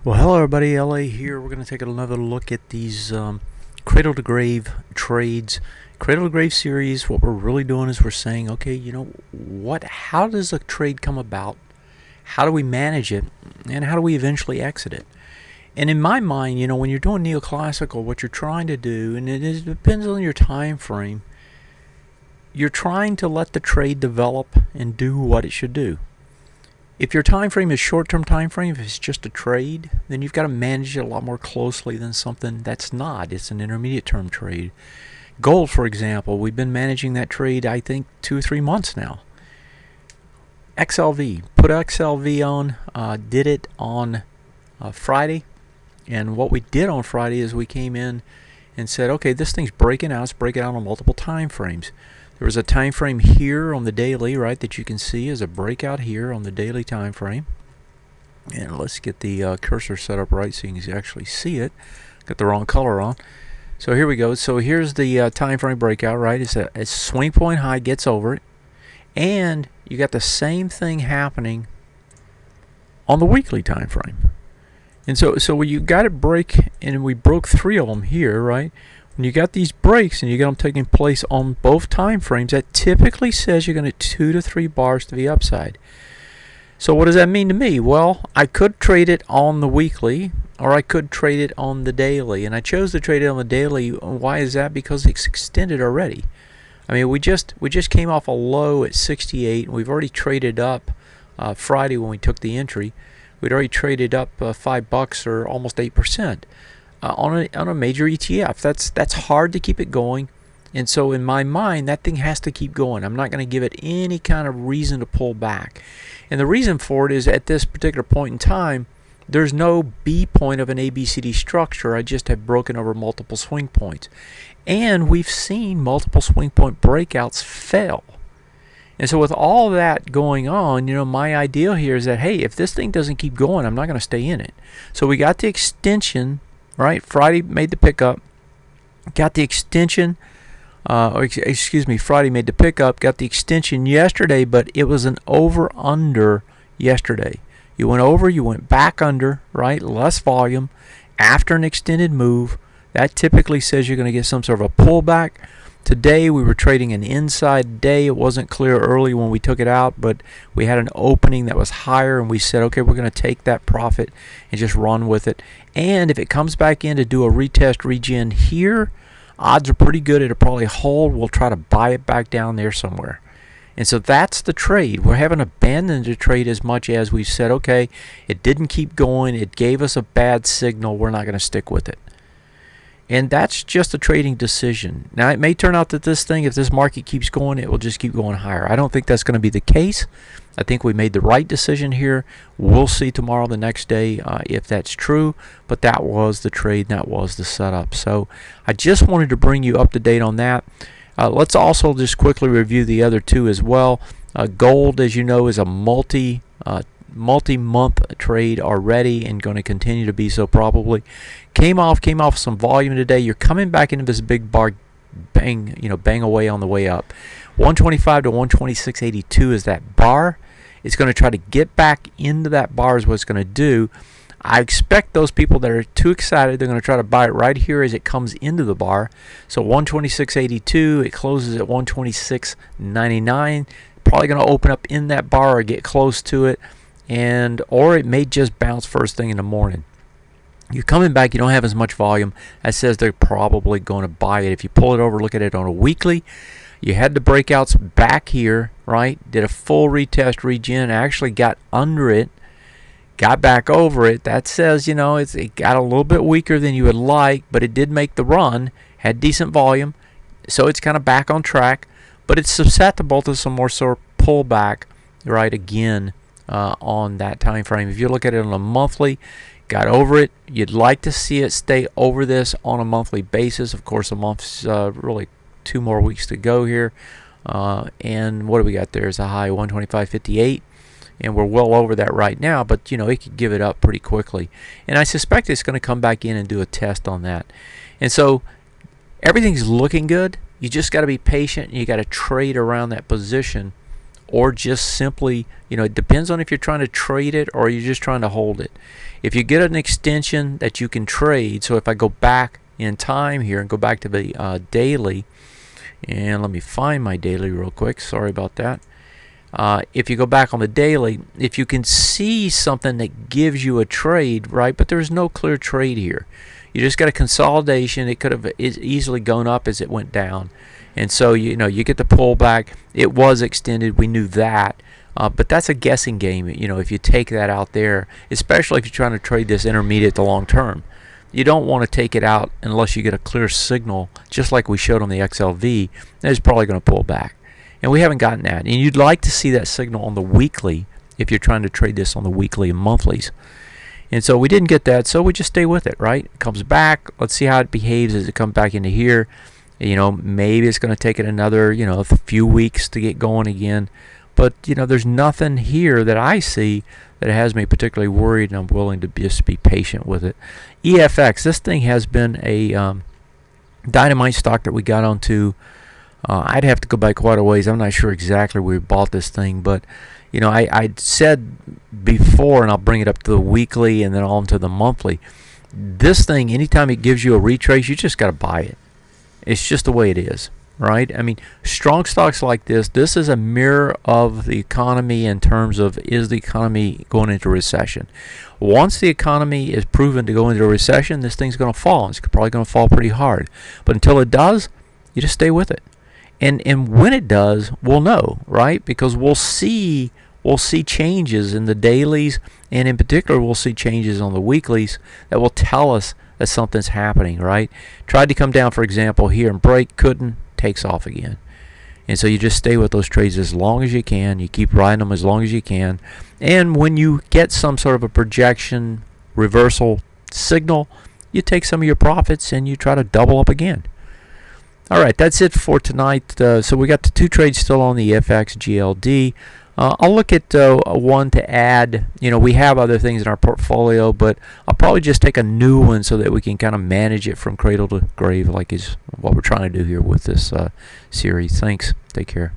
Well, hello everybody, LA here. We're going to take another look at these cradle to grave trades, cradle to grave series. What we're really doing is we're saying, okay, how does a trade come about? How do we manage it? And how do we eventually exit it? And in my mind, when you're doing neoclassical, what you're trying to do, and it depends on your time frame, you're trying to let the trade develop and do what it should do. If your time frame is short-term time frame, if it's just a trade, then you've got to manage it a lot more closely than something that's not. It's an intermediate-term trade. Gold, for example, we've been managing that trade, I think, 2 or 3 months now. XLV, put XLV on, did it on Friday, and what we did on Friday is we came in and said, okay, this thing's breaking out. Let's break it out on multiple time frames. There was a time frame here on the daily, right, that you can see as a breakout here on the daily time frame. And let's get the cursor set up right so you can actually see it. Got the wrong color on. So here we go. So here's the time frame breakout, right? It's a swing point high, gets over it. And you got the same thing happening on the weekly time frame. And so when you got it break, and we broke 3 of them here, right? When you got these breaks and you got them taking place on both time frames, that typically says you're going to 2 to 3 bars to the upside. So what does that mean to me? Well, I could trade it on the weekly, or I could trade it on the daily, and I chose to trade it on the daily. Why is that? Because it's extended already. I mean, we just came off a low at 68, and we've already traded up Friday when we took the entry. We'd already traded up $5 or almost 8%. On a major ETF. That's hard to keep it going, and so in my mind that thing has to keep going. I'm not going to give it any kind of reason to pull back, and the reason for it is at this particular point in time there's no B point of an ABCD structure. I just have broken over multiple swing points, and we've seen multiple swing point breakouts fail. And so with all that going on, my idea here is that, hey, if this thing doesn't keep going, I'm not going to stay in it. So we got the extension. Right, Friday made the pickup, got the extension, Friday made the pickup, got the extension yesterday, but it was an over-under yesterday. You went over, you went back under, right, less volume, after an extended move. That typically says you're going to get some sort of a pullback. Today we were trading an inside day. It wasn't clear early when we took it out, but we had an opening that was higher, and we said, okay, we're going to take that profit and just run with it. And if it comes back in to do a retest regen here, odds are pretty good it'll probably hold. We'll try to buy it back down there somewhere. And so that's the trade. We haven't abandoned the trade as much as we've said, okay, it didn't keep going. It gave us a bad signal. We're not going to stick with it. And that's just a trading decision. Now, it may turn out that this thing, if this market keeps going, it will just keep going higher. I don't think that's going to be the case. I think we made the right decision here. We'll see tomorrow, the next day, if that's true. But that was the trade, that was the setup. So I just wanted to bring you up to date on that. Let's also just quickly review the other two as well. Gold, as you know, is a multi-month trade already, and going to continue to be so probably. Came off some volume today. You're coming back into this big bar, bang away on the way up. 125 to 126.82 is that bar. It's going to try to get back into that bar is what it's going to do. I expect those people that are too excited, they're going to try to buy it right here as it comes into the bar. So 126.82, it closes at 126.99. Probably going to open up in that bar or get close to it, or it may just bounce first thing in the morning. You're coming back, you don't have as much volume. That says they're probably going to buy it. If you pull it over, look at it on a weekly, you had the breakouts back here, right? Did a full retest regen, actually got under it, got back over it. That says, it got a little bit weaker than you would like, but it did make the run, had decent volume, so it's kind of back on track, but it's susceptible to some more sort of pullback, right, again, on that time frame. If you look at it on a monthly, got over it. You'd like to see it stay over this on a monthly basis. Of course, a month's really 2 more weeks to go here. And what do we got there? Is a high 125.58, and we're well over that right now, but it could give it up pretty quickly. And I suspect it's going to come back in and do a test on that. And so everything's looking good. You just got to be patient, and you got to trade around that position or just simply, it depends on if you're trying to trade it or you're just trying to hold it. If you get an extension that you can trade, so if I go back in time here and go back to the daily, and let me find my daily real quick, sorry about that. If you go back on the daily, if you can see something that gives you a trade, right, but there's no clear trade here. You just got a consolidation. It could have easily gone up as it went down. And so, you get the pullback. It was extended. We knew that. But that's a guessing game, if you take that out there, especially if you're trying to trade this intermediate to long term. You don't want to take it out unless you get a clear signal, just like we showed on the XLV, that it's probably going to pull back. And we haven't gotten that. And you'd like to see that signal on the weekly if you're trying to trade this on the weekly and monthlies. And so we didn't get that, so we just stay with it, right? It comes back. Let's see how it behaves as it comes back into here. Maybe it's going to take it another, a few weeks to get going again. But, there's nothing here that I see that has me particularly worried, and I'm willing to just be patient with it. EFX, this thing has been a dynamite stock that we got onto. I'd have to go back quite a ways. I'm not sure exactly where we bought this thing, but I said before, and I'll bring it up to the weekly and then on to the monthly. This thing, anytime it gives you a retrace, you just got to buy it. It's just the way it is, right? I mean, strong stocks like this is a mirror of the economy in terms of, is the economy going into recession? Once the economy is proven to go into a recession, this thing's going to fall. It's probably going to fall pretty hard. But until it does, you just stay with it. And when it does, we'll know, right? Because we'll see changes in the dailies, and in particular, we'll see changes on the weeklies that will tell us that something's happening, right? Tried to come down, for example, here and break, couldn't, takes off again. And so you just stay with those trades as long as you can. You keep riding them as long as you can. And when you get some sort of a projection reversal signal, you take some of your profits and you try to double up again. All right, that's it for tonight. So we got the 2 trades still on the EFX GLD. I'll look at one to add. We have other things in our portfolio, but I'll probably just take a new one so that we can kind of manage it from cradle to grave, like is what we're trying to do here with this series. Thanks. Take care.